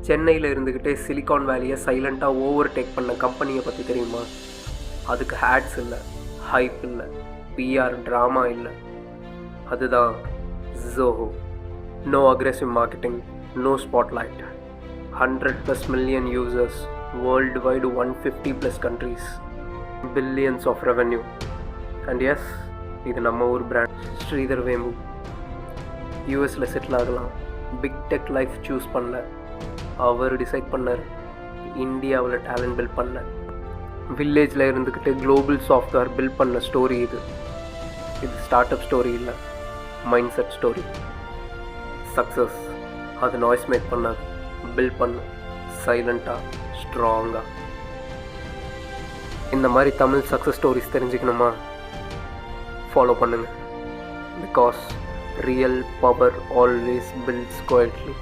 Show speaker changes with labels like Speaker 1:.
Speaker 1: சென்னையில் இருந்துக்கிட்டே சிலிகான் வேலியை சைலண்ட்டாக ஓவர்டேக் பண்ண கம்பெனியை பற்றி தெரியுமா? அதுக்கு ஹேட்ஸ் இல்லை, ஹைப் இல்லை, பிஆர் ட்ராமா இல்லை. அதுதான் Zoho. No aggressive marketing, no spotlight, 100+ million users, world wide 150+ countries, billions of revenue. And yes, இது நம்ம ஊர் பிராண்ட். ஸ்ரீதர் வேம்பு யூஎஸில் செட்டில் ஆகலாம், பிக் டெக் லைஃப் சூஸ் பண்ணல, அவர் டிசைட் பண்ணார். இந்தியாவில் டேலண்ட் பில்ட் பண்ண, வில்லேஜில் இருந்துக்கிட்டு குளோபல் சாஃப்ட்வேர் பில்ட் பண்ண ஸ்டோரி இது. இது ஸ்டார்ட் அப் ஸ்டோரி இல்லை, மைண்ட் செட் ஸ்டோரி. சக்ஸஸ் அது நாய்ஸ் மேக் பண்ணாது, பில்ட் பண்ண சைலண்ட்டாக, ஸ்ட்ராங்காக. இந்த மாதிரி தமிழ் சக்ஸஸ் ஸ்டோரிஸ் தெரிஞ்சுக்கணுமா? ஃபாலோ பண்ணுங்கள். Because real power always builds quietly.